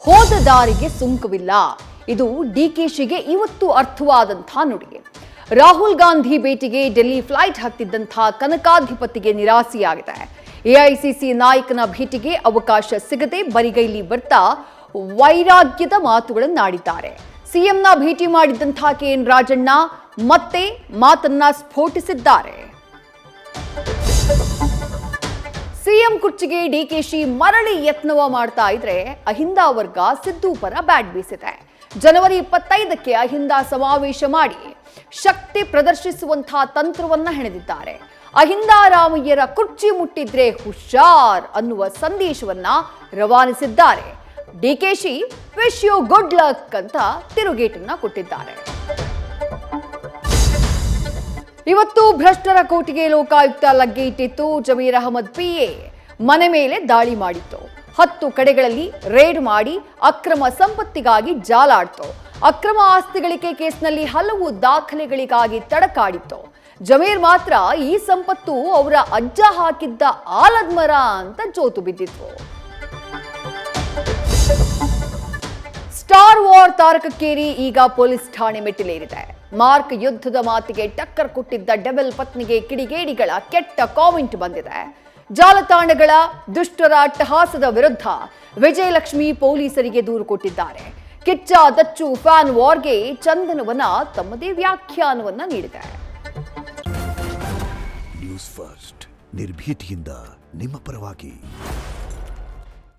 ಹೋದ ದಾರಿಗೆ ಸುಂಕವಿಲ್ಲ. ಇದು ಡಿಕೆಶಿಗೆ ಇವತ್ತು ಅರ್ಥವಾದಂತಹ ನುಡಿ. ರಾಹುಲ್ ಗಾಂಧಿ ಭೇಟಿಗೆ ಡೆಲ್ಲಿ ಫ್ಲೈಟ್ ಹತ್ತಿದ್ದಂತಹ ಕನಕಾಧಿಪತಿಗೆ ನಿರಾಸೆಯಾಗಿದೆ. ಎಐಸಿಸಿ ನಾಯಕನ ಭೇಟಿಗೆ ಅವಕಾಶ ಸಿಗದೆ ಬರಿಗೈಲಿ ಬರ್ತಾ ವೈರಾಗ್ಯದ ಮಾತುಗಳನ್ನಾಡಿದ್ದಾರೆ. ಸಿಎಂನ ಭೇಟಿ ಮಾಡಿದ್ದಂತಹ ಕೆಎನ್ ರಾಜಣ್ಣ ಮತ್ತೆ ಮಾತನ್ನ ಸ್ಫೋಟಿಸಿದ್ದಾರೆ. ಸಿಎಂ ಕುರ್ಚಿಗೆ ಡಿಕೆಶಿ ಮರಳಿ ಯತ್ನವ ಮಾಡ್ತಾ ಇದ್ರೆ ಅಹಿಂದ ವರ್ಗ ಸಿದ್ದು ಪರ ಬ್ಯಾಟ್ ಬೀಸಿದೆ. ಜನವರಿ 25ಕ್ಕೆ ಅಹಿಂದ ಸಮಾವೇಶ ಮಾಡಿ ಶಕ್ತಿ ಪ್ರದರ್ಶಿಸುವಂತಹ ತಂತ್ರವನ್ನ ಹೆಣೆದಿದ್ದಾರೆ. ಅಹಿಂದ ರಾಮಯ್ಯರ ಕುರ್ಚಿ ಮುಟ್ಟಿದ್ರೆ ಹುಷಾರ್ ಅನ್ನುವ ಸಂದೇಶವನ್ನ ರವಾನಿಸಿದ್ದಾರೆ. DKShi wish you good luck ಅಂತ ತಿರುಗೇಟನ್ನ ಕೊಟ್ಟಿದ್ದಾರೆ. ಇವತ್ತು ಭ್ರಷ್ಟರ ಕೋಟಿಗೆ ಲೋಕಾಯುಕ್ತ ಲಗ್ಗೆ ಇಟ್ಟಿತ್ತು. ಜಮೀರ್ ಅಹಮದ್ ಪಿಎ ಮನೆ ಮೇಲೆ ದಾಳಿ ಮಾಡಿತ್ತು. 10 ಕಡೆಗಳಲ್ಲಿ ರೇಡ್ ಮಾಡಿ ಅಕ್ರಮ ಸಂಪತ್ತಿಗಾಗಿ ಜಾಲಾಡ್ತು. ಅಕ್ರಮ ಆಸ್ತಿ ಗಳಿಕೆ ಕೇಸ್ನಲ್ಲಿ ಹಲವು ದಾಖಲೆಗಳಿಗಾಗಿ ತಡಕಾಡಿತ್ತು. ಜಮೀರ್ ಮಾತ್ರ ಈ ಸಂಪತ್ತು ಅವರ ಅಜ್ಜ ಹಾಕಿದ್ದ ಆಲದ ಮರ ಅಂತ ಜೋತು ಬಿದ್ದಿತ್ತು. ಸ್ಟಾರ್ ವಾರ್ ತಾರಕಕ್ಕೇರಿ ಈಗ ಪೊಲೀಸ್ ಠಾಣೆ ಮೆಟ್ಟಿಲೇರಿದೆ. ಮಾರ್ಕ್ ಯುದ್ಧದ ಮಾತಿಗೆ ಟಕ್ಕರ್ ಕೊಟ್ಟಿದ್ದ ಡೆಬಲ್ ಪತ್ನಿಗೆ ಕಿಡಿಗೇಡಿಗಳ ಕೆಟ್ಟ ಕಾಮೆಂಟ್ ಬಂದಿದೆ. ಜಾಲತಾಣಗಳ ದುಷ್ಟರ ಅಟ್ಟಹಾಸದ ವಿರುದ್ಧ ವಿಜಯಲಕ್ಷ್ಮಿ ಪೊಲೀಸರಿಗೆ ದೂರು ಕೊಟ್ಟಿದ್ದಾರೆ. ಕಿಚ್ಚ ದಚ್ಚು ಫ್ಯಾನ್ ವಾರ್ಗೆ ಚಂದನವನ ತಮ್ಮದೇ ವ್ಯಾಖ್ಯಾನವನ್ನ ನೀಡಿದೆ. ನ್ಯೂಸ್ ಫಸ್ಟ್ ನಿರ್ಭೀತಿಯಿಂದ ನಿಮ್ಮ ಪರವಾಗಿ.